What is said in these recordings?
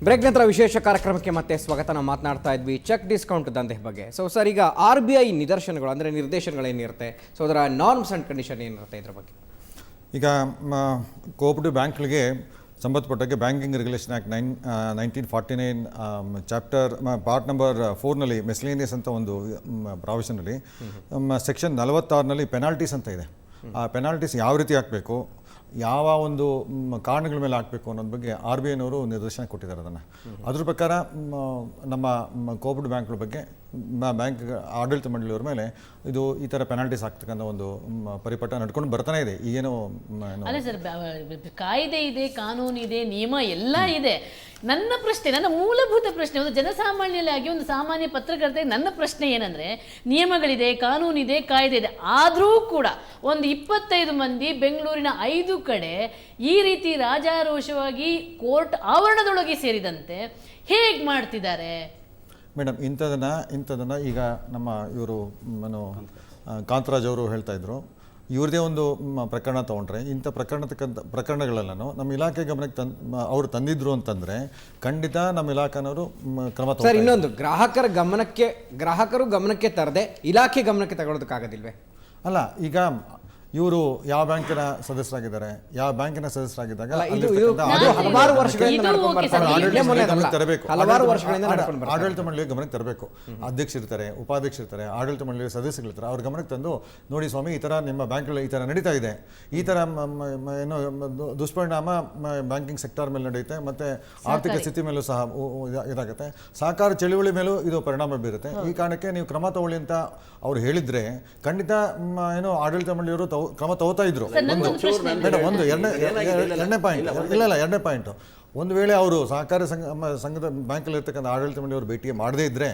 Break ನಂತರ ವಿಶೇಷ ಕಾರ್ಯಕ್ರಮಕ್ಕೆ ಮತ್ತೆ ಸ್ವಾಗತ. ನಾವು ಮಾತನಾಡ್ತಾ ಇದ್ವಿ ಚೆಕ್ ಡಿಸ್ಕೌಂಟ್ ದಂಧೆ ಬಗ್ಗೆ. ಸರ್ ಈಗ RBI ನಿದರ್ಶನಗಳು ಅಂದರೆ ನಿರ್ದೇಶನಗಳೇನಿರುತ್ತೆ, ಸೊ ಅದರ ನಾರ್ಮ್ಸ್ ಆ್ಯಂಡ್ ಕಂಡೀಷನ್ ಏನಿರುತ್ತೆ ಇದ್ರ ಬಗ್ಗೆ? ಈಗ ಕೋಆಪರೇಟಿವ್ ಬ್ಯಾಂಕ್ಗಳಿಗೆ ಸಂಬಂಧಪಟ್ಟಾಗೆ banking regulation act 1949 chapter part number 4ನಲ್ಲಿ ಮೆಸ್ಲೇನಿಯಸ್ ಅಂತ ಒಂದು ಪ್ರಾವಿಷನಲ್ಲಿ ಸೆಕ್ಷನ್ 46ನಲ್ಲಿ ಪೆನಾಲ್ಟೀಸ್ ಅಂತ ಇದೆ. ಆ ಪೆನಾಲ್ಟೀಸ್ ಯಾವ ರೀತಿ ಹಾಕಬೇಕು, ಯಾವ ಒಂದು ಕಾರಣಗಳ ಮೇಲೆ ಹಾಕಬೇಕು ಅನ್ನೋದ್ರ ಬಗ್ಗೆ RBIನವರು ನಿರ್ದೇಶನ ಕೊಟ್ಟಿದ್ದಾರೆ. ಅದನ್ನು ಅದ್ರ ಪ್ರಕಾರ ನಮ್ಮ ಕೋಆಪರೇಟಿವ್ ಬ್ಯಾಂಕ್ಗಳ ಬಗ್ಗೆ ಬ್ಯಾಂಕ್ ಆಡಳಿತ ಮಂಡಳಿಯವ್ರ ಮೇಲೆ ಇದು ಈ ಥರ ಪೆನಾಲ್ಟೀಸ್ ಆಗ್ತಕ್ಕಂಥ ಒಂದು ಪರಿಪಾಠ ನಡ್ಕೊಂಡು ಬರ್ತಾನೆ ಇದೆ. ಈಗೇನು ಅಲ್ಲ ಸರ್, ಕಾಯ್ದೆ ಇದೆ, ಕಾನೂನು ಇದೆ, ನಿಯಮ ಎಲ್ಲ ಇದೆ. ನನ್ನ ಪ್ರಶ್ನೆ, ನನ್ನ ಮೂಲಭೂತ ಪ್ರಶ್ನೆ, ಒಂದು ಜನಸಾಮಾನ್ಯರಾಗಿ ಒಂದು ಸಾಮಾನ್ಯ ಪತ್ರಕರ್ತೆ ನನ್ನ ಪ್ರಶ್ನೆ ಏನಂದರೆ, ನಿಯಮಗಳಿದೆ, ಕಾನೂನಿದೆ, ಕಾಯ್ದೆ ಇದೆ, ಆದರೂ ಕೂಡ ಒಂದು 25 ಮಂದಿ ಬೆಂಗಳೂರಿನ 5 ಕಡೆ ಈ ರೀತಿ ರಾಜಾರೋಷವಾಗಿ ಕೋರ್ಟ್ ಆವರಣದೊಳಗೆ ಸೇರಿದಂತೆ ಹೇಗೆ ಮಾಡ್ತಿದ್ದಾರೆ ಮೇಡಮ್? ಇಂಥದನ್ನು ಈಗ ನಮ್ಮ ಇವರು ಕಾಂತರಾಜ್ ಅವರು ಹೇಳ್ತಾ ಇದ್ರು, ಇವ್ರದೇ ಒಂದು ಪ್ರಕರಣ ತೊಗೊಂಡ್ರೆ ಇಂಥ ಪ್ರಕರಣಗಳೆಲ್ಲನೂ ನಮ್ಮ ಇಲಾಖೆ ಗಮನಕ್ಕೆ ಅವರು ತಂದಿದ್ರು ಅಂತಂದರೆ ಖಂಡಿತ ನಮ್ಮ ಇಲಾಖೆನವರು ಕ್ರಮ ತಗೊಂಡು. ಸರ್, ಇನ್ನೊಂದು ಗ್ರಾಹಕರು ಗಮನಕ್ಕೆ ತರದೆ ಇಲಾಖೆ ಗಮನಕ್ಕೆ ತಗೊಳ್ಳೋದಕ್ಕಾಗೋದಿಲ್ವೇ? ಅಲ್ಲ, ಈಗ ಇವರು ಯಾವ ಬ್ಯಾಂಕಿನ ಸದಸ್ಯರಾಗಿದ್ದಾರೆ, ಯಾವ ಬ್ಯಾಂಕಿನ ಸದಸ್ಯರಾಗಿದ್ದಾಗ ಆಡಳಿತ ಮಂಡಳಿಯ ಗಮನಕ್ಕೆ ತರಬೇಕು. ಅಧ್ಯಕ್ಷರಿರ್ತಾರೆ, ಉಪಾಧ್ಯಕ್ಷರಿರ್ತಾರೆ, ಆಡಳಿತ ಮಂಡಳಿಯ ಸದಸ್ಯರಿರ್ತಾರೆ. ಅವ್ರ ಗಮನಕ್ಕೆ ತಂದು, ನೋಡಿ ಸ್ವಾಮಿ, ಈ ಥರ ನಿಮ್ಮ ಬ್ಯಾಂಕ್ಗಳಲ್ಲಿ ಈ ಥರ ನಡೀತಾ ಇದೆ, ಈ ಥರ ಏನೋ ದುಷ್ಪರಿಣಾಮ ಬ್ಯಾಂಕಿಂಗ್ ಸೆಕ್ಟರ್ ಮೇಲೆ ನಡೆಯುತ್ತೆ, ಮತ್ತು ಆರ್ಥಿಕ ಸ್ಥಿತಿ ಮೇಲೂ ಸಹ ಇದಾಗುತ್ತೆ, ಸಹಕಾರ ಚಳುವಳಿ ಮೇಲೂ ಇದು ಪರಿಣಾಮ ಬೀರುತ್ತೆ. ಈ ಕಾರಣಕ್ಕೆ ನೀವು ಕ್ರಮ ತಗೊಳ್ಳಿ ಅಂತ ಅವ್ರು ಹೇಳಿದರೆ ಖಂಡಿತ ಏನೋ ಆಡಳಿತ ಮಂಡಳಿಯವರು ಕ್ರಮ ತಗೋತಾ ಇದ್ರು. ಎರಡನೇ ಪಾಯಿಂಟ್, ಒಂದು ವೇಳೆ ಅವರು ಸಹಕಾರಿ ಸಂಘದ ಬ್ಯಾಂಕಲ್ಲಿ ಇರ್ತಕ್ಕಂಥ ಆಡಳಿತ ಮಂಡಳಿಯವರು ಭೇಟಿ ಮಾಡದೇ ಇದ್ದರೆ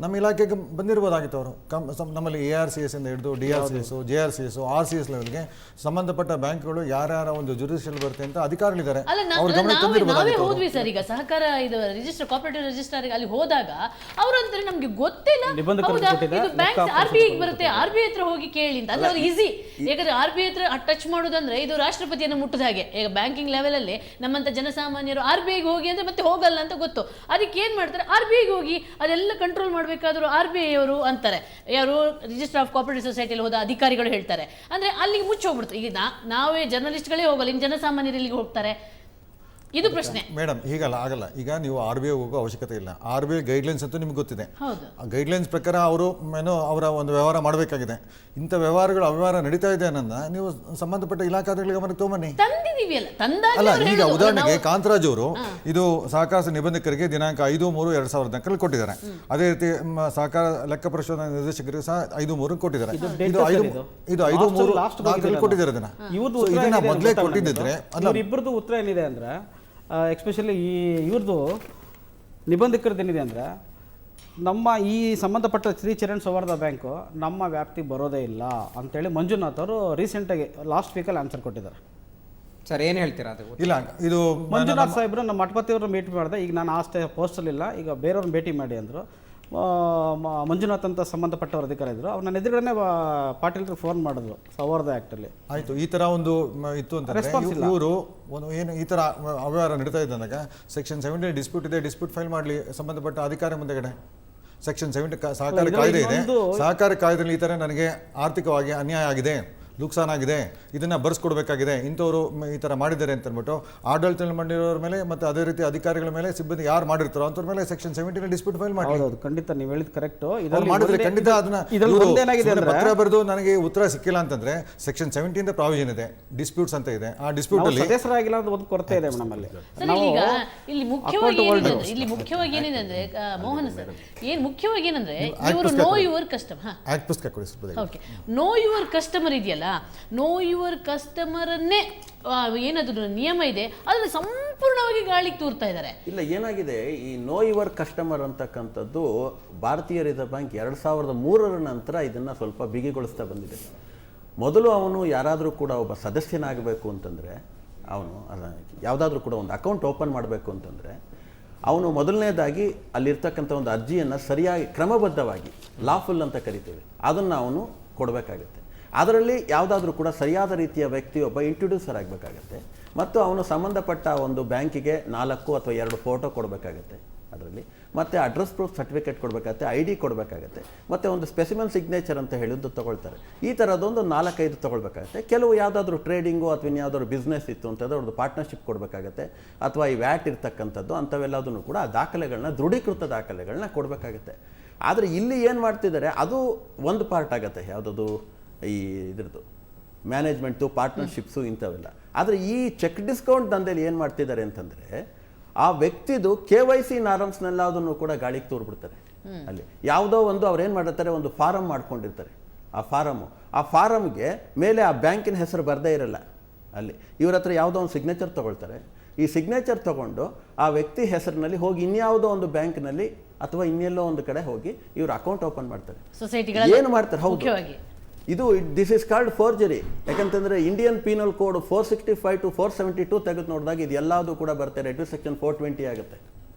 ನಮ್ಮ ಇಲಾಖೆಗೆ ಬಂದಿರ್ಬೋದಾಗಿತ್ತು. ಅವರು ನಮ್ಮಲ್ಲಿ ARCS ಇಂದ ಹಿಡಿದು DRCS, JRCS, RCS ಲೆವೆಲ್ಗೆ ಸಂಬಂಧಪಟ್ಟ ಬ್ಯಾಂಕ್ಗಳು ಯಾರ್ಯಾರ ಒಂದು ಜುರಿಡಿಕ್ಷನ್ ಬರುತ್ತೆ ಅಂತ ಅಧಿಕಾರಿಗಳಿದ್ದಾರೆ. ಹೋದ್ವಿ ಸರ್, ಈಗ ಸಹಕಾರ ಇದು ರಿಜಿಸ್ಟರ್, ಕೋಆಪರೇಟಿವ್ ರಿಜಿಸ್ಟರ್ ಅಲ್ಲಿ ಹೋದಾಗ ಅವರು ಅಂತಾರೆ ನಮ್ಗೆ ಗೊತ್ತಿಲ್ಲ, RBI ಬರುತ್ತೆ, RBI ಹತ್ರ ಹೋಗಿ ಕೇಳಿ ಅಂತ. ಅಲ್ಲಿ ಅವ್ರು ಈಸಿ, ಯಾಕಂದ್ರೆ RBI ಹತ್ರ ಟಚ್ ಮಾಡೋದಂದ್ರೆ ಇದು ರಾಷ್ಟ್ರಪತಿಯನ್ನು ಮುಟ್ಟದ ಹಾಗೆ. ಈಗ ಬ್ಯಾಂಕಿಂಗ್ ಲೆವೆಲ್ ಅಲ್ಲಿ ನಮ್ಮಂತ ಜನಸಾಮಾನ್ಯರು RBIಗೆ ಹೋಗಿ ಅಂದ್ರೆ ಮತ್ತೆ ಹೋಗಲ್ಲ ಅಂತ ಗೊತ್ತು. ಅದಕ್ಕೆ ಏನ್ ಮಾಡ್ತಾರೆ, RBIಗೆ ಹೋಗಿ ಅದೆಲ್ಲ ಕಂಟ್ರೋಲ್ ಮಾಡಬೇಕಾದ್ರು RBI ಅವರು ಅಂತಾರೆ, ಯಾರು ರಿಜಿಸ್ಟರ್ ಆಫ್ ಕೋಆಪರೇಟಿವ್ ಸೊಸೈಟಿಯಲ್ಲಿ ಹೋದ ಅಧಿಕಾರಿಗಳು ಹೇಳ್ತಾರೆ. ಅಂದ್ರೆ ಅಲ್ಲಿಗೆ ಮುಚ್ಚಿ ಹೋಗ್ಬಿಡ್ತಾರೆ. ಈಗ ನಾವೇ ಜರ್ನಲಿಸ್ಟ್ಗಳೇ ಹೋಗಲ್ಲ, ಇನ್ನು ಜನಸಾಮಾನ್ಯರು ಇಲ್ಲಿಗೆ ಹೋಗ್ತಾರೆ. ಇದು ಪ್ರಶ್ನೆ ಮೇಡಮ್. ಆಗಲ್ಲ. ಈಗ ನೀವು RBI ಹೋಗೋ ಅವಶ್ಯಕತೆ ಇಲ್ಲ. RBI ಗೈಡ್ಲೈನ್ಸ್ ಅಂತೂ ನಿಮ್ಗೆ ಗೊತ್ತಿದೆ. ಆ ಗೈಡ್ಲೈನ್ಸ್ ಪ್ರಕಾರ ಅವರು ಅವರ ಒಂದು ವ್ಯವಹಾರ ಮಾಡಬೇಕಾಗಿದೆ. ಇಂಥ ಅವ್ಯವಹಾರ ನಡೀತಾ ಇದೆ ಅನ್ನೋದನ್ನ ನೀವು ಸಂಬಂಧಪಟ್ಟ ಇಲಾಖಾಧಿಕಾರಿಗಳ ಗಮನಕ್ಕೆ ತಗೊಂಬನ್ನಿ. ಅಲ್ಲ, ಈಗ ಉದಾಹರಣೆಗೆ ಕಾಂತರಾಜ್ ಅವರು ಇದು ಸಹಕಾರ ನಿಬಂಧಕರಿಗೆ ದಿನಾಂಕ 5/3/2004 ಕೊಟ್ಟಿದ್ದಾರೆ. ಅದೇ ರೀತಿ ಸಹಕಾರ ಲೆಕ್ಕ ಪರಿಶೋಧನಾ ನಿರ್ದೇಶಕರಿಗೆ ಸಹ 5/3 ಕೊಟ್ಟಿದ್ದಾರೆ. ಇದು 5/3 ಕೊಟ್ಟಿದ್ದಾರೆ. ಇದನ್ನ ಮೊದಲೇ ಕೊಟ್ಟಿದ್ದಿದ್ರೆ ಇಬ್ಬರದು ಉತ್ತರ ಏನಿದೆ ಅಂದ್ರೆ, ಎಸ್ಪೆಷಲಿ ಇವ್ರದ್ದು ನಿಬಂಧಕರದ್ದು ಏನಿದೆ ಅಂದರೆ, ನಮ್ಮ ಈ ಸಂಬಂಧಪಟ್ಟ ಶ್ರೀ ಚರಣ್ ಸೌಹಾರ್ದ ಬ್ಯಾಂಕು ನಮ್ಮ ವ್ಯಾಪ್ತಿಗೆ ಬರೋದೇ ಇಲ್ಲ ಅಂತೇಳಿ ಮಂಜುನಾಥ್ ಅವರು ರೀಸೆಂಟಾಗಿ ಲಾಸ್ಟ್ ವೀಕಲ್ಲಿ ಆನ್ಸರ್ ಕೊಟ್ಟಿದ್ದಾರೆ. ಸರ್, ಏನು ಹೇಳ್ತೀರಾ? ಅದು ಇಲ್ಲ, ಇದು ಮಂಜುನಾಥ್ ಸಾಹೇಬ್ರು ನಮ್ಮ ಮಠಪತಿ ಅವ್ರನ್ನ ಭೇಟಿ ಮಾಡಿದೆ. ಈಗ ನಾನು ಪೋಸ್ಟಲ್ಲಿಲ್ಲ, ಈಗ ಬೇರೆಯವ್ರನ್ನ ಭೇಟಿ ಮಾಡಿ ಅಂದರು. ಮಂಜುನಾಥ್ ಅಂತ ಸಂಬಂಧಪಟ್ಟವ್ರ ಅಧಿಕಾರಿ ಇದ್ರು. ಅವ್ರು ನನ್ನ ಎದುರುಗಡೆ ಪಾಟೀಲ್ರಿಗೆ ಫೋನ್ ಮಾಡಿದ್ರು ಸೌಹಾರ್ದ ಆ್ಯಕ್ಟಲ್ಲಿ. ಆಯಿತು, ಈ ಥರ ಒಂದು ಇತ್ತು ಅಂತ ಇವರು ಏನು ಈ ಥರ ಅವ್ಯವಹಾರ ನಡೀತಾ ಇದ್ದಾಗ ಸೆಕ್ಷನ್ 70 ಡಿಸ್ಪ್ಯೂಟ್ ಇದೆ, ಡಿಸ್ಪ್ಯೂಟ್ ಫೈಲ್ ಮಾಡಲಿ ಸಂಬಂಧಪಟ್ಟ ಅಧಿಕಾರಿ ಮುಂದೆಗಡೆ. ಸೆಕ್ಷನ್ 70 ಸಹಕಾರಿ ಕಾಯ್ದೆ ಇದೆ. ಸಹಕಾರಿ ಕಾಯ್ದೆಯಲ್ಲಿ ಈ ಥರ ನನಗೆ ಆರ್ಥಿಕವಾಗಿ ಅನ್ಯಾಯ ಆಗಿದೆ, ನುಕ್ಸಾನ್ ಆಗಿದೆ, ಇದನ್ನ ಬರ್ಸ್ಕೊಡ್ಬೇಕಾಗಿದೆ, ಇಂಥವ್ರು ಈ ಥರ ಮಾಡಿದ್ದಾರೆ ಅಂತ ಅಂದ್ಬಿಟ್ಟು ಆಡಳಿತ ಮಂಡಳಿಯವರ ಮೇಲೆ ಮತ್ತು ಅದೇ ರೀತಿ ಅಧಿಕಾರಿಗಳ ಮೇಲೆ, ಸಿಬ್ಬಂದಿ ಯಾರು ಮಾಡಿರ್ತಾರೋ ಅಂಥವ್ರ ಮೇಲೆ ಸೆಕ್ಷನ್ 70 ಡಿಸ್ಪ್ಯೂಟ್ ಫೈಲ್ ಮಾಡಿ. ಹೌದು, ಖಂಡಿತ ನೀವು ಹೇಳಿದ್ ಕರೆಕ್ಟ್. ಮಾಡಿದ್ರೆ ಖಂಡಿತ ಅದನ್ನ ಪತ್ರ ಬರೆದು ನನಗೆ ಉತ್ತರ ಸಿಕ್ಕಿಲ್ಲ ಅಂತಂದ್ರೆ ಸೆಕ್ಷನ್ 70 ಪ್ರಾವಿಷನ್ ಇದೆ, ಡಿಸ್ಪ್ಯೂಟ್ಸ್ ಅಂತ ಇದೆ. ಆ ಡಿಸ್ಪ್ಯೂಟ್ ಅಲ್ಲಿ ಸದಸ್ಯರಾಗಿಲ್ಲ ಅಂತ ಒಂದು ಕೊರತೆ ಇದೆ ನಮ್ಮಲ್ಲಿ. ಇಲ್ಲಿ ಮುಖ್ಯವಾಗಿ ಏನಿದೆ ಅಂದ್ರೆ, ಮೋಹನ್ ಸರ್, ಏನ್ ಮುಖ್ಯವಾಗಿ ಏನಂದ್ರೆ, ಇವರು ನೋ ಯುವರ್ ಕಸ್ಟಮರ್ ಆಕ್ಟ್ ಪುಸ್ತಕ ಕೊಡಿ. ಓಕೆ, ನೋ ಯುವರ್ ಕಸ್ಟಮರ್ ಇದೆಯಲ್ಲ, ನೋ ಯುವರ್ ಕಸ್ಟಮರನ್ನೇ ಏನಾದ್ರು ನಿಯಮ ಇದೆ ಅದನ್ನು ಸಂಪೂರ್ಣವಾಗಿ ಗಾಳಿಗೆ ತೂರ್ತಾ ಇದ್ದಾರೆ. ಇಲ್ಲ, ಏನಾಗಿದೆ, ಈ ನೋ ಯುವರ್ ಕಸ್ಟಮರ್ ಅಂತಕ್ಕಂಥದ್ದು ಭಾರತೀಯ ರಿಸರ್ವ್ ಬ್ಯಾಂಕ್ 2003 ನಂತರ ಇದನ್ನು ಸ್ವಲ್ಪ ಬಿಗಿಗೊಳಿಸ್ತಾ ಬಂದಿದೆ. ಮೊದಲು ಅವನು ಯಾರಾದರೂ ಕೂಡ ಒಬ್ಬ ಸದಸ್ಯನಾಗಬೇಕು ಅಂತಂದರೆ, ಅವನು ಯಾವುದಾದ್ರೂ ಕೂಡ ಒಂದು ಅಕೌಂಟ್ ಓಪನ್ ಮಾಡಬೇಕು ಅಂತಂದರೆ, ಅವನು ಮೊದಲನೇದಾಗಿ ಅಲ್ಲಿರ್ತಕ್ಕಂಥ ಒಂದು ಅರ್ಜಿಯನ್ನು ಸರಿಯಾಗಿ ಕ್ರಮಬದ್ಧವಾಗಿ ಲಾಫುಲ್ ಅಂತ ಕರಿತೇವೆ, ಅದನ್ನು ಅವನು ಕೊಡಬೇಕಾಗುತ್ತೆ. ಅದರಲ್ಲಿ ಯಾವುದಾದ್ರೂ ಕೂಡ ಸರಿಯಾದ ರೀತಿಯ ವ್ಯಕ್ತಿಯೊಬ್ಬ ಇಂಟ್ರೊಡ್ಯೂಸರ್ ಆಗಬೇಕಾಗತ್ತೆ ಮತ್ತು ಅವನು ಸಂಬಂಧಪಟ್ಟ ಒಂದು ಬ್ಯಾಂಕಿಗೆ 4 ಅಥವಾ 2 ಫೋಟೋ ಕೊಡಬೇಕಾಗತ್ತೆ ಅದರಲ್ಲಿ, ಮತ್ತು ಅಡ್ರೆಸ್ ಪ್ರೂಫ್ ಸರ್ಟಿಫಿಕೇಟ್ ಕೊಡಬೇಕಾಗತ್ತೆ, ID ಕೊಡಬೇಕಾಗತ್ತೆ, ಮತ್ತು ಒಂದು ಸ್ಪೆಸಿಮನ್ ಸಿಗ್ನೇಚರ್ ಅಂತ ಹೇಳಿದ್ದು ತೊಗೊಳ್ತಾರೆ. ಈ ಥರದೊಂದು 4-5 ತೊಗೊಳ್ಬೇಕಾಗತ್ತೆ. ಕೆಲವು ಯಾವುದಾದ್ರೂ ಟ್ರೇಡಿಂಗು ಅಥವಾ ಇನ್ಯಾವುದಾದ್ರು ಬಿಸ್ನೆಸ್ ಇತ್ತು ಅಂತಂದರೆ ಅವ್ರದ್ದು ಪಾರ್ಟ್ನರ್ಶಿಪ್ ಕೊಡಬೇಕಾಗತ್ತೆ, ಅಥವಾ ಈ ವ್ಯಾಟ್ ಇರ್ತಕ್ಕಂಥದ್ದು ಅಂಥವೆಲ್ಲದನ್ನು ಕೂಡ ಆ ದಾಖಲೆಗಳನ್ನ, ದೃಢೀಕೃತ ದಾಖಲೆಗಳನ್ನ ಕೊಡಬೇಕಾಗತ್ತೆ. ಆದರೆ ಇಲ್ಲಿ ಏನು ಮಾಡ್ತಿದ್ದಾರೆ ಅದು ಒಂದು ಪಾರ್ಟ್ ಆಗುತ್ತೆ, ಯಾವುದದು ಈ ಇದ್ರದ್ದು ಮ್ಯಾನೇಜ್ಮೆಂಟು, ಪಾರ್ಟ್ನರ್ಶಿಪ್ಸು ಇಂಥವೆಲ್ಲ. ಆದರೆ ಈ ಚೆಕ್ ಡಿಸ್ಕೌಂಟ್ ದಂಧೆಯಲ್ಲಿ ಏನು ಮಾಡ್ತಿದ್ದಾರೆ ಅಂತಂದರೆ ಆ ವ್ಯಕ್ತಿದು KYC ನಾರ್ಮ್ಸ್ನೆಲ್ಲದನ್ನು ಕೂಡ ಗಾಳಿಗೆ ತೂರ್ಬಿಡ್ತಾರೆ. ಅಲ್ಲಿ ಯಾವುದೋ ಒಂದು ಅವ್ರು ಏನು ಮಾಡಿರ್ತಾರೆ, ಒಂದು ಫಾರಮ್ ಮಾಡ್ಕೊಂಡಿರ್ತಾರೆ. ಆ ಫಾರಮ್ಗೆ ಮೇಲೆ ಆ ಬ್ಯಾಂಕಿನ ಹೆಸರು ಬರದೇ ಇರಲ್ಲ. ಅಲ್ಲಿ ಇವ್ರ ಹತ್ರ ಯಾವುದೋ ಒಂದು ಸಿಗ್ನೇಚರ್ ತೊಗೊಳ್ತಾರೆ. ಈ ಸಿಗ್ನೇಚರ್ ತೊಗೊಂಡು ಆ ವ್ಯಕ್ತಿ ಹೆಸರಿನಲ್ಲಿ ಹೋಗಿ ಇನ್ಯಾವುದೋ ಒಂದು ಬ್ಯಾಂಕ್ನಲ್ಲಿ ಅಥವಾ ಇನ್ನೆಲ್ಲೋ ಒಂದು ಕಡೆ ಹೋಗಿ ಇವ್ರು ಅಕೌಂಟ್ ಓಪನ್ ಮಾಡ್ತಾರೆ. ಏನು ಮಾಡ್ತಾರೆ, ಹೌದು, ಇದು ದಿಸ್ ಇಸ್ ಕಾಲ್ಡ್ ಫೋರ್ಜರಿ. ಯಾಕಂತಂದ್ರೆ ಇಂಡಿಯನ್ ಪೀನಲ್ ಕೋಡ್ 465 to 472 ತೆಗೆದು ನೋಡಿದಾಗ ಇದು ಎಲ್ಲದೂ ಕೂಡ ಬರುತ್ತೆ. ರೆಡ್ ಸೆಕ್ಷನ್ 420 ಆಗುತ್ತೆ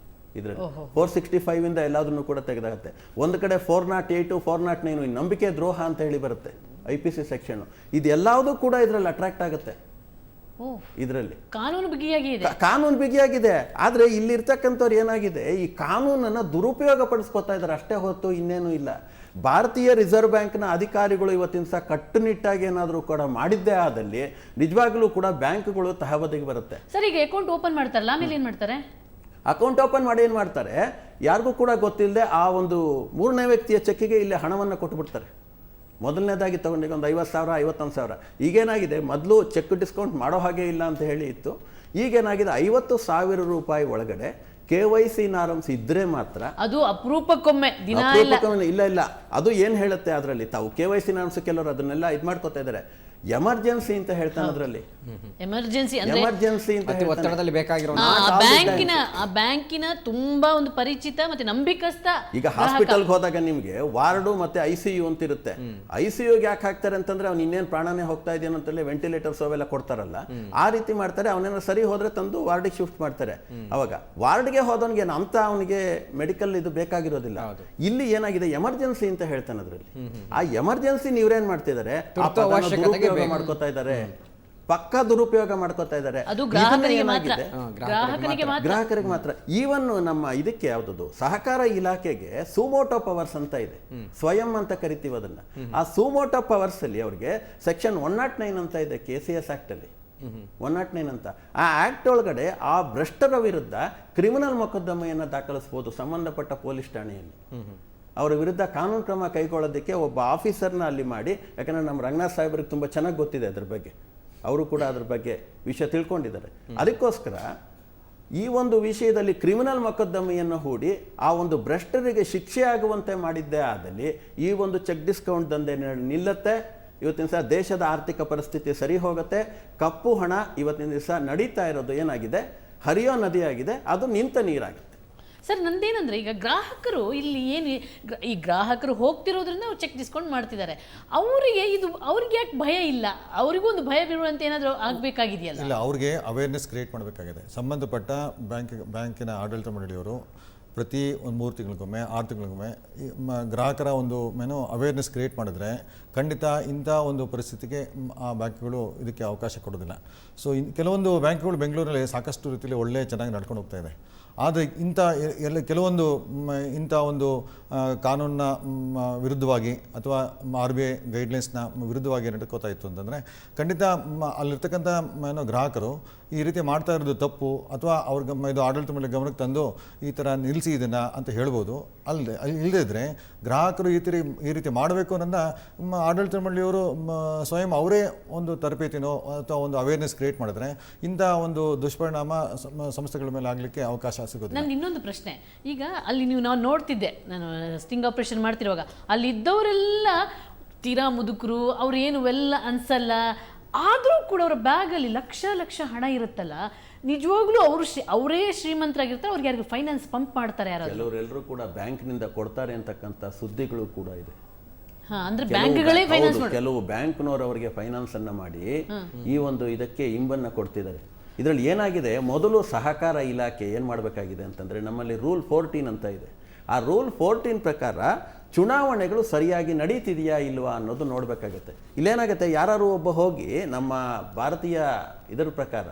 ಇದರಲ್ಲಿ. 465 ಇಂದ ಎಲ್ಲದನ್ನು ಕೂಡ ತೆಗೆದಾಗುತ್ತೆ. ಒಂದು ಕಡೆ 408, 409 ನಂಬಿಕೆ ದ್ರೋಹ ಅಂತ ಹೇಳಿ ಬರುತ್ತೆ, IPC ಸೆಕ್ಷನ್. ಇದೆಲ್ಲದೂ ಕೂಡ ಇದರಲ್ಲಿ ಅಟ್ರಾಕ್ಟ್ ಆಗುತ್ತೆ. ಇದರಲ್ಲಿ ಕಾನೂನು ಬಿಗಿಯಾಗಿದೆ. ಆದರೆ ಇಲ್ಲಿರ್ತಕ್ಕಂಥವ್ರು ಏನಾಗಿದೆ, ಈ ಕಾನೂನನ್ನು ದುರುಪಯೋಗ ಪಡಿಸ್ಕೊತಾ ಇದ್ದಾರೆ ಅಷ್ಟೇ ಹೊತ್ತು ಇನ್ನೇನು ಇಲ್ಲ. ಭಾರತೀಯ ರಿಸರ್ವ್ ಬ್ಯಾಂಕ್ನ ಅಧಿಕಾರಿಗಳು ಇವತ್ತಿನ ಸಹ ಕಟ್ಟುನಿಟ್ಟಾಗಿ ಏನಾದರೂ ಕೂಡ ಮಾಡಿದ್ದೇ ಆದಲ್ಲಿ ನಿಜವಾಗ್ಲೂ ಕೂಡ ಬ್ಯಾಂಕ್ಗಳು ತಹಬದಿಗೆ ಬರುತ್ತೆ. ಸರ್, ಈಗ ಅಕೌಂಟ್ ಓಪನ್ ಮಾಡ್ತಾರಲ್ಲ, ಆಮೇಲೆ ಏನು ಮಾಡ್ತಾರೆ? ಅಕೌಂಟ್ ಓಪನ್ ಮಾಡಿ ಏನು ಮಾಡ್ತಾರೆ, ಯಾರಿಗೂ ಕೂಡ ಗೊತ್ತಿಲ್ಲದೆ ಆ ಒಂದು 3ನೇ ವ್ಯಕ್ತಿಯ ಚೆಕ್ಕಿಗೆ ಇಲ್ಲಿ ಹಣವನ್ನು ಕೊಟ್ಟುಬಿಡ್ತಾರೆ. ಮೊದಲನೇದಾಗಿ ತೊಗೊಂಡಿಗೆ ಒಂದು 50,000, 51,000. ಈಗೇನಾಗಿದೆ, ಮೊದಲು ಚೆಕ್ ಡಿಸ್ಕೌಂಟ್ ಮಾಡೋ ಹಾಗೆ ಇಲ್ಲ ಅಂತ ಹೇಳಿ ಇತ್ತು. ಈಗೇನಾಗಿದೆ, 50,000 ರೂಪಾಯಿ ಒಳಗಡೆ KYC ನಾರ್ಮ್ಸ್ ಇದ್ರೆ ಮಾತ್ರ. ಅದು ಅಪರೂಪಕ್ಕೊಮ್ಮೆ, ಇಲ್ಲ ಅದು ಏನು ಹೇಳುತ್ತೆ ಅದರಲ್ಲಿ, ತಾವು KYC ನಾರ್ಮ್ಸ್ ಕೆಲವರು ಅದನ್ನೆಲ್ಲ ಇದು ಮಾಡ್ಕೋತಾ ಇದ್ದಾರೆ. ಎಮರ್ಜೆನ್ಸಿ ಅಂತ ಹೇಳ್ತಾನೆ ಅದರಲ್ಲಿ. ಎಮರ್ಜೆನ್ಸಿ ಅಂತ ಒತ್ತಡದಲ್ಲಿ ಬೇಕಾಗಿರೋ ಬ್ಯಾಂಕಿನ ತುಂಬಾ ಒಂದು ಪರಿಚಿತ ಮತ್ತೆ ನಂಬಿಕಸ್ಥ. ಈಗ ಹಾಸ್ಪಿಟಲ್ಗೆ ಹೋದಾಗ ನಿಮ್ಗೆ ವಾರ್ಡು ಮತ್ತೆ ICU ಅಂತ ಇರುತ್ತೆ. ICUಗೆ ಯಾಕೆ ಹಾಕ್ತಾರೆ ಅಂತಂದ್ರೆ ಅವ್ನು ಇನ್ನೇನು ಪ್ರಾಣನೇ ಹೋಗ್ತಾ ಇದೆಯೋ ಅಂತೇಳಿ ವೆಂಟಿಲೇಟರ್ಸ್ ಅವೆಲ್ಲ ಕೊಡ್ತಾರಲ್ಲ, ಆ ರೀತಿ ಮಾಡ್ತಾರೆ. ಅವನೇನೋ ಸರಿ ಹೋದ್ರೆ ತಂದು ವಾರ್ಡಿಗೆ ಶಿಫ್ಟ್ ಮಾಡ್ತಾರೆ. ಅವಾಗ ವಾರ್ಡ್ಗೆ ಹೋದವನಿಗೆ ಅಂತ ಅವನಿಗೆ ಮೆಡಿಕಲ್ ಇದು ಬೇಕಾಗಿರೋದಿಲ್ಲ. ಇಲ್ಲಿ ಏನಾಗಿದೆ, ಎಮರ್ಜೆನ್ಸಿ ಅಂತ ಹೇಳ್ತಾನೆ ಅದರಲ್ಲಿ. ಆ ಎಮರ್ಜೆನ್ಸಿ ನೀವ್ರೇನ್ ಮಾಡ್ತಿದ್ದಾರೆ, ಮಾಡ್ಕೋತಾ ಇದ್ದಾರೆ, ಪಕ್ಕ ದುರುಪಯೋಗ ಮಾಡ್ಕೋತಾ ಇದ್ದಾರೆ. ಗ್ರಾಹಕರಿಗೆ ಮಾತ್ರ. ಈವನ್ ನಮ್ಮ ಇದಕ್ಕೆ ಯಾವ್ದು ಸಹಕಾರ ಇಲಾಖೆಗೆ ಸುಮೋಟೋ ಪವರ್ಸ್ ಅಂತ ಇದೆ, ಸ್ವಯಂ ಅಂತ ಕರಿತೀವಿ ಅದನ್ನ. ಆ ಸುಮೋಟೋ ಪವರ್ಸ್ ಅಲ್ಲಿ ಅವ್ರಿಗೆ ಸೆಕ್ಷನ್ 109 ಅಂತ ಇದೆ KCS ಆಕ್ಟ್ ಅಲ್ಲಿ. 109 ಅಂತ ಆ ಆಕ್ಟ್ ಒಳಗಡೆ ಆ ಭ್ರಷ್ಟರ ವಿರುದ್ಧ ಕ್ರಿಮಿನಲ್ ಮೊಕದ್ದಮೆಯನ್ನು ದಾಖಲಿಸಬಹುದು ಸಂಬಂಧಪಟ್ಟ ಪೊಲೀಸ್ ಠಾಣೆಯಲ್ಲಿ. ಅವರ ವಿರುದ್ಧ ಕಾನೂನು ಕ್ರಮ ಕೈಗೊಳ್ಳೋದಕ್ಕೆ ಒಬ್ಬ ಆಫೀಸರ್ನ ಅಲ್ಲಿ ಮಾಡಿ, ಯಾಕಂದರೆ ನಮ್ಮ ರಂಗನಾಥ್ ಸಾಹೇಬ್ರಿಗೆ ತುಂಬ ಚೆನ್ನಾಗಿ ಗೊತ್ತಿದೆ ಅದ್ರ ಬಗ್ಗೆ, ಅವರು ಕೂಡ ಅದ್ರ ಬಗ್ಗೆ ವಿಷಯ ತಿಳ್ಕೊಂಡಿದ್ದಾರೆ. ಅದಕ್ಕೋಸ್ಕರ ಈ ಒಂದು ವಿಷಯದಲ್ಲಿ ಕ್ರಿಮಿನಲ್ ಮೊಕದ್ದಮೆಯನ್ನು ಹೂಡಿ ಆ ಒಂದು ಭ್ರಷ್ಟರಿಗೆ ಶಿಕ್ಷೆ ಆಗುವಂತೆ ಮಾಡಿದ್ದೇ ಆದಲ್ಲಿ ಈ ಒಂದು ಚೆಕ್ ಡಿಸ್ಕೌಂಟ್ ದಂಧೆ ನಿಲ್ಲುತ್ತೆ. ಇವತ್ತಿನ ದಿವಸ ದೇಶದ ಆರ್ಥಿಕ ಪರಿಸ್ಥಿತಿ ಸರಿ ಹೋಗುತ್ತೆ. ಕಪ್ಪು ಹಣ ಇವತ್ತಿನ ದಿವಸ ನಡೀತಾ ಇರೋದು ಏನಾಗಿದೆ, ಹರಿಯೋ ನದಿಯಾಗಿದೆ, ಅದು ನಿಂತ ನೀರಾಗಿದೆ. ಸರ್, ನಂದೇನಂದ್ರೆ ಈಗ ಗ್ರಾಹಕರು ಇಲ್ಲಿ ಏನು ಈ ಗ್ರಾಹಕರು ಹೋಗ್ತಿರೋದ್ರಿಂದ ಅವ್ರು ಚೆಕ್ ಡಿಸ್ಕೌಂಟ್ ಮಾಡ್ತಿದ್ದಾರೆ. ಅವ್ರಿಗೆ ಯಾಕೆ ಭಯ ಇಲ್ಲ? ಅವರಿಗೂ ಒಂದು ಭಯ ಬೀಳುವಂತೆ ಏನಾದರೂ ಆಗಬೇಕಾಗಿದೆಯಲ್ಲ? ಇಲ್ಲ, ಅವ್ರಿಗೆ ಅವೇರ್ನೆಸ್ ಕ್ರಿಯೇಟ್ ಮಾಡಬೇಕಾಗಿದೆ. ಸಂಬಂಧಪಟ್ಟ ಬ್ಯಾಂಕಿನ ಆಡಳಿತ ಮಂಡಳಿಯವರು ಪ್ರತಿ ಒಂದು 3 ತಿಂಗಳಿಗೊಮ್ಮೆ 6 ತಿಂಗಳಿಗೊಮ್ಮೆ ಗ್ರಾಹಕರ ಒಂದು ಅವೇರ್ನೆಸ್ ಕ್ರಿಯೇಟ್ ಮಾಡಿದ್ರೆ ಖಂಡಿತ ಇಂಥ ಒಂದು ಪರಿಸ್ಥಿತಿಗೆ ಆ ಬ್ಯಾಂಕ್ಗಳು ಇದಕ್ಕೆ ಅವಕಾಶ ಕೊಡೋದಿಲ್ಲ. ಸೊ ಕೆಲವೊಂದು ಬ್ಯಾಂಕ್ಗಳು ಬೆಂಗಳೂರಲ್ಲಿ ಸಾಕಷ್ಟು ರೀತಿಯಲ್ಲಿ ಚೆನ್ನಾಗಿ ನಡ್ಕೊಂಡು ಹೋಗ್ತಾ ಇದೆ. ಆದರೆ ಕೆಲವೊಂದು ಇಂಥ ಒಂದು ಕಾನೂನಿನ ವಿರುದ್ಧವಾಗಿ ಅಥವಾ RBI ಗೈಡ್ಲೈನ್ಸ್ನ ವಿರುದ್ಧವಾಗಿ ನಡ್ಕೋತಾ ಇತ್ತು ಅಂತಂದರೆ ಖಂಡಿತ ಅಲ್ಲಿರ್ತಕ್ಕಂಥ ಗ್ರಾಹಕರು ಈ ರೀತಿ ಮಾಡ್ತಾ ಇರೋದು ತಪ್ಪು, ಅಥವಾ ಅವ್ರಿಗೆ ಇದು ಆಡಳಿತ ಮಂಡಳಿ ಗಮನಕ್ಕೆ ತಂದು ಈ ಥರ ನಿಲ್ಲಿಸಿ ಇದನ್ನು ಅಂತ ಹೇಳ್ಬೋದು. ಇಲ್ಲದೇ ಇದ್ದರೆ ಗ್ರಾಹಕರು ಈ ರೀತಿ ಮಾಡಬೇಕು ಅನ್ನೋದನ್ನ ಆಡಳಿತ ಮಂಡಳಿಯವರು ಸ್ವಯಂ ಅವರೇ ಒಂದು ತರಬೇತಿನೋ ಅಥವಾ ಒಂದು ಅವೇರ್ನೆಸ್ ಕ್ರಿಯೇಟ್ ಮಾಡಿದ್ರೆ ಇಂಥ ಒಂದು ದುಷ್ಪರಿಣಾಮ ಸಂಸ್ಥೆಗಳ ಮೇಲೆ ಆಗಲಿಕ್ಕೆ ಅವಕಾಶ ಸಿಗೋದು. ನನ್ನ ಇನ್ನೊಂದು ಪ್ರಶ್ನೆ, ಈಗ ಅಲ್ಲಿ ನಾವು ನೋಡ್ತಿದ್ದೆ, ನಾನು ಸ್ಟಿಂಗ್ ಆಪರೇಷನ್ ಮಾಡ್ತಿರುವಾಗ ಅಲ್ಲಿ ಇದ್ದವರೆಲ್ಲ ತೀರಾ ಮುದುಕರು, ಅವ್ರು ಏನು ಎಲ್ಲ ಅನ್ಸಲ್ಲ, ಆದರೂ ಕೂಡ ಅವರ ಬ್ಯಾಗಲ್ಲಿ ಲಕ್ಷ ಹಣ ಇರುತ್ತಲ್ಲ, ನಿಜವಾಗ್ಲೂ ಅವರೇ ಶ್ರೀಮಂತರಾಗಿರ್ತಾರೆ. ಅವ್ರಿಗೆ ಯಾರಿಗೂ ಫೈನಾನ್ಸ್ ಪಂಪ್ ಮಾಡ್ತಾರೆ ಯಾರು? ಕೆಲವರೆಲ್ಲರೂ ಕೂಡ ಬ್ಯಾಂಕ್ನಿಂದ ಕೊಡ್ತಾರೆ ಅಂತಕ್ಕಂಥ ಸುದ್ದಿಗಳು ಕೂಡ ಇದೆ. ಅಂದ್ರೆ ಬ್ಯಾಂಕ್ಗಳೇ ಫೈನಾನ್ಸ್ ಮಾಡಿ, ಕೆಲವು ಬ್ಯಾಂಕ್ನವರು ಅವರಿಗೆ ಫೈನಾನ್ಸ್ ಅನ್ನ ಮಾಡಿ ಈ ಒಂದು ಇದಕ್ಕೆ ಇಂಬನ್ನ ಕೊಡ್ತಿದ್ದಾರೆ. ಇದರಲ್ಲಿ ಏನಾಗಿದೆ, ಮೊದಲು ಸಹಕಾರ ಇಲಾಖೆ ಏನು ಮಾಡಬೇಕಾಗಿದೆ ಅಂತಂದರೆ, ನಮ್ಮಲ್ಲಿ ರೂಲ್ 14 ಅಂತ ಇದೆ. ಆ ರೂಲ್ 14 ಪ್ರಕಾರ ಚುನಾವಣೆಗಳು ಸರಿಯಾಗಿ ನಡೀತಿದೆಯಾ ಇಲ್ವಾ ಅನ್ನೋದು ನೋಡಬೇಕಾಗುತ್ತೆ. ಇಲ್ಲೇನಾಗುತ್ತೆ, ಯಾರು ಒಬ್ಬ ಹೋಗಿ ನಮ್ಮ ಭಾರತೀಯ ಇದರ ಪ್ರಕಾರ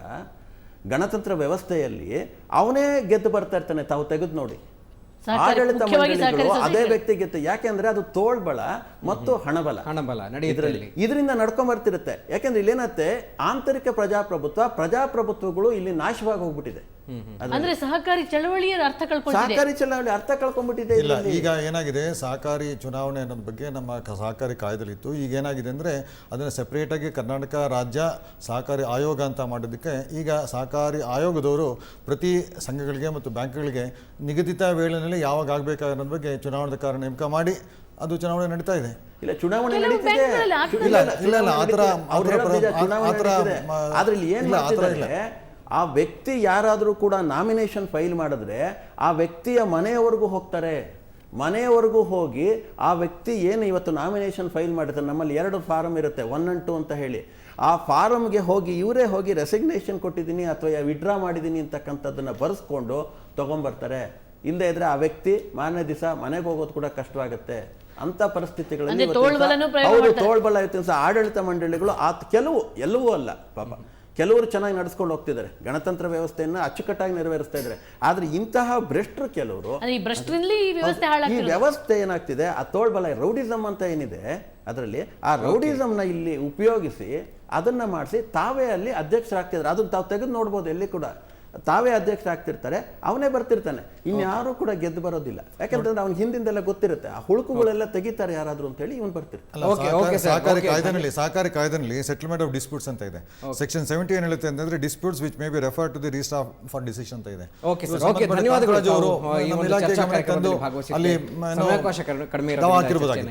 ಗಣತಂತ್ರ ವ್ಯವಸ್ಥೆಯಲ್ಲಿ ಅವನೇ ಗೆದ್ದು ಬರ್ತಾ ಇರ್ತಾನೆ, ತಾವು ತೆಗೆದು ನೋಡಿ. ಆಡಳಿತ ಮಂಡಳಿಗಳು ಅದೇ ವ್ಯಕ್ತಿ ಗೆದ್ದು, ಯಾಕೆಂದ್ರೆ ಅದು ತೋಳ್ಬಲ ಮತ್ತು ಹಣಬಲ ಇದರಲ್ಲಿ ಇದರಿಂದ ನಡ್ಕೊಂಡ್ ಬರ್ತಿರುತ್ತೆ. ಯಾಕೆಂದ್ರೆ ಇಲ್ಲೇನತ್ತೆ, ಆಂತರಿಕ ಪ್ರಜಾಪ್ರಭುತ್ವಗಳು ಇಲ್ಲಿ ನಾಶವಾಗಿ ಹೋಗ್ಬಿಟ್ಟಿದೆ. ಅಂದ್ರೆ ಸಹಕಾರಿ ಚಳವಳಿಯ ಅರ್ಥ ಕಳ್ಕೊಂಡ್ಬಿಟ್ಟಿದೆ. ಇಲ್ಲ, ಈಗ ಏನಾಗಿದೆ, ಸಹಕಾರಿ ಚುನಾವಣೆ ಅನ್ನೋದ್ ಬಗ್ಗೆ ನಮ್ಮ ಸಹಕಾರಿ ಕಾಯ್ದೆಯಲ್ಲಿ ಇತ್ತು. ಈಗ ಏನಾಗಿದೆ ಅಂದ್ರೆ ಅದನ್ನ ಸೆಪರೇಟ್ ಆಗಿ ಕರ್ನಾಟಕ ರಾಜ್ಯ ಸಹಕಾರಿ ಆಯೋಗ ಅಂತ ಮಾಡೋದಕ್ಕೆ ಈಗ ಸಹಕಾರಿ ಆಯೋಗದವರು ಪ್ರತಿ ಸಂಘಗಳಿಗೆ ಮತ್ತು ಬ್ಯಾಂಕ್ಗಳಿಗೆ ನಿಗದಿತ ವೇಳೆಯಲ್ಲಿ ಯಾವಾಗ ಆಗ್ಬೇಕು ಅನ್ನೋದ್ರ ಬಗ್ಗೆ ಚುನಾವಣಾಧಿಕಾರ ನೇಮಕ ಮಾಡಿ ಅದು ಚುನಾವಣೆ ನಡೀತಾ ಇದೆ. ಇಲ್ಲ, ಚುನಾವಣೆ ನಡೀತಿದೆ. ಆದ್ರೆ ಇಲ್ಲಿ ಏನ್ ಮಾಡ್ತಿದ್ದಾರೆ, ಆ ವ್ಯಕ್ತಿ ಯಾರಾದರೂ ಕೂಡ ನಾಮಿನೇಷನ್ ಫೈಲ್ ಮಾಡಿದ್ರೆ ಆ ವ್ಯಕ್ತಿಯ ಮನೆಯವರೆಗೂ ಹೋಗ್ತಾರೆ. ಮನೆಯವರೆಗೂ ಹೋಗಿ ಆ ವ್ಯಕ್ತಿ ಏನು ಇವತ್ತು ನಾಮಿನೇಷನ್ ಫೈಲ್ ಮಾಡಿರ್ತಾರೆ, ನಮ್ಮಲ್ಲಿ 2 ಫಾರಮ್ ಇರುತ್ತೆ, 1 and 2 ಅಂತ ಹೇಳಿ, ಆ ಫಾರಮ್ಗೆ ಹೋಗಿ ಇವರೇ ಹೋಗಿ ರೆಸಿಗ್ನೇಷನ್ ಕೊಟ್ಟಿದ್ದೀನಿ ಅಥವಾ ವಿಡ್ರಾ ಮಾಡಿದ್ದೀನಿ ಅಂತಕ್ಕಂಥದ್ದನ್ನು ಬರೆಸ್ಕೊಂಡು ತೊಗೊಂಬರ್ತಾರೆ. ಇಲ್ಲದೆ ಇದ್ರೆ ಆ ವ್ಯಕ್ತಿ ಮಾರನೇ ದಿವಸ ಮನೆಗೆ ಹೋಗೋದು ಕೂಡ ಕಷ್ಟವಾಗುತ್ತೆ. ಅಂತ ಪರಿಸ್ಥಿತಿಗಳಲ್ಲಿ ತೋಳ್ಬಲ ಇತ್ತು. ಆಡಳಿತ ಮಂಡಳಿಗಳು ಎಲ್ಲವೂ ಅಲ್ಲ ಪಾಪ, ಕೆಲವರು ಚೆನ್ನಾಗಿ ನಡೆಸ್ಕೊಂಡು ಹೋಗ್ತಿದ್ದಾರೆ, ಗಣತಂತ್ರ ವ್ಯವಸ್ಥೆಯನ್ನು ಅಚ್ಚುಕಟ್ಟಾಗಿ ನೆರವೇರಿಸ್ತಾ ಇದ್ದಾರೆ. ಆದ್ರೆ ಇಂತಹ ಭ್ರಷ್ಟರು ಕೆಲವರು, ಈ ವ್ಯವಸ್ಥೆ ಏನಾಗ್ತಿದೆ, ಆ ತೋಳ್ಬಲ ರೌಡಿಸಮ್ ಅಂತ ಏನಿದೆ ಅದರಲ್ಲಿ, ಆ ರೌಡಿಸಮ್ನ ಇಲ್ಲಿ ಉಪಯೋಗಿಸಿ ಅದನ್ನ ಮಾಡಿಸಿ ತಾವೇ ಅಲ್ಲಿ ಅಧ್ಯಕ್ಷರಾಗ್ತಿದ್ದಾರೆ. ಅದನ್ನ ತಾವು ತೆಗೆದು ನೋಡ್ಬೋದು, ಎಲ್ಲಿ ಕೂಡ ತಾವೇ ಅಧ್ಯಕ್ಷರಾಗ್ತಿರ್ತಾರೆ, ಅವನೇ ಬರ್ತಿರ್ತಾನೆ, ಇನ್ಯಾರು ಕೂಡ ಗೆದ್ದು ಬರೋದಿಲ್ಲ. ಯಾಕಂತಂದ್ರೆ ಅವ್ನ ಹಿಂದಿಂದೆಲ್ಲ ಗೊತ್ತಿರುತ್ತೆ, ಆ ಹುಳುಕುಗಳೆಲ್ಲ ತೆಗಿತಾರೆ ಯಾರಾದ್ರೂ ಅಂತ ಹೇಳಿ ಇವನು ಬರ್ತಿರ್ತಾರೆ. ಸಹಕಾರಿ ಕಾಯ್ದೆನಲ್ಲಿ ಸೆಟಲ್ಮೆಂಟ್ ಆಫ್ ಡಿಸ್ಪ್ಯೂಟ್ಸ್ ಅಂತ ಇದೆ. ಸೆಕ್ಷನ್ 70 ಏನ್ ಹೇಳುತ್ತೆ ಅಂತಂದ್ರೆ disputes which may be refer to the register for decision ಅಂತ ಇದೆ.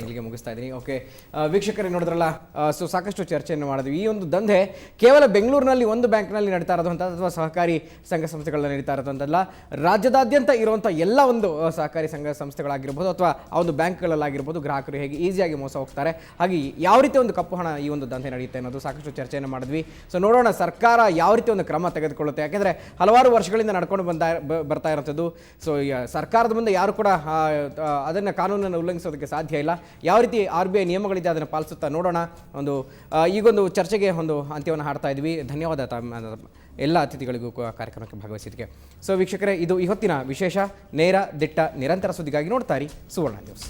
ಇಲ್ಲಿಗೆ ಮುಗಿಸ್ತಾ ಇದ್ದೀನಿ. ಓಕೆ ವೀಕ್ಷಕರೇ, ನೋಡಿದ್ರಲ್ಲ, ಸೊ ಸಾಕಷ್ಟು ಚರ್ಚೆಯನ್ನು ಮಾಡಿದ್ವಿ. ಈ ಒಂದು ದಂಧೆ ಕೇವಲ ಬೆಂಗಳೂರಿನಲ್ಲಿ ಒಂದು ಬ್ಯಾಂಕ್ನಲ್ಲಿ ನಡೀತಾ ಇರೋದು ಅಥವಾ ಸಹಕಾರಿ ಸಂಘ ಸಂಸ್ಥೆಗಳನ್ನ ನಡೀತಾ ಇರೋದಂತಲ್ಲ, ರಾಜ್ಯದಾದ್ಯಂತ ಇರುವಂಥ ಎಲ್ಲ ಒಂದು ಸಹಕಾರಿ ಸಂಘ ಸಂಸ್ಥೆಗಳಾಗಿರ್ಬೋದು ಅಥವಾ ಆ ಒಂದು ಬ್ಯಾಂಕ್ಗಳಲ್ಲಾಗಿರ್ಬೋದು, ಗ್ರಾಹಕರು ಹೇಗೆ ಈಸಿಯಾಗಿ ಮೋಸ ಹೋಗ್ತಾರೆ, ಹಾಗೆ ಯಾವ ರೀತಿ ಒಂದು ಕಪ್ಪು ಹಣ ಈ ಒಂದು ದಂಧೆ ನಡೆಯುತ್ತೆ ಅನ್ನೋದು ಸಾಕಷ್ಟು ಚರ್ಚೆಯನ್ನು ಮಾಡಿದ್ವಿ. ಸೊ ನೋಡೋಣ ಸರ್ಕಾರ ಯಾವ ರೀತಿ ಒಂದು ಕ್ರಮ ತೆಗೆದುಕೊಳ್ಳುತ್ತೆ. ಯಾಕೆಂದರೆ ಹಲವಾರು ವರ್ಷಗಳಿಂದ ನಡ್ಕೊಂಡು ಬರ್ತಾ ಇರೋಂಥದ್ದು. ಸೊ ಸರ್ಕಾರದ ಮುಂದೆ ಯಾರು ಕೂಡ ಅದನ್ನು ಕಾನೂನನ್ನು ಉಲ್ಲಂಘಿಸೋದಕ್ಕೆ ಸಾಧ್ಯ ಇಲ್ಲ. ಯಾವ ರೀತಿ RBI ನಿಯಮಗಳಿದೆ ಅದನ್ನು ಪಾಲಿಸುತ್ತಾ ನೋಡೋಣ. ಈಗೊಂದು ಚರ್ಚೆಗೆ ಒಂದು ಅಂತ್ಯವನ್ನು ಹಾಡ್ತಾ ಇದ್ವಿ. ಧನ್ಯವಾದ ಎಲ್ಲ ಅತಿಥಿಗಳಿಗೂ ಕಾರ್ಯಕ್ರಮಕ್ಕೆ ಭಾಗವಹಿಸಿದ್ದಕ್ಕೆ. ಸೊ ವೀಕ್ಷಕರೇ, ಇದು ಇವತ್ತಿನ ವಿಶೇಷ ನೇರ ದಿಟ್ಟ ನಿರಂತರ ಸುದ್ದಿಗಾಗಿ ನೋಡ್ತಾ ಇರಿ ಸುವರ್ಣ ನ್ಯೂಸ್.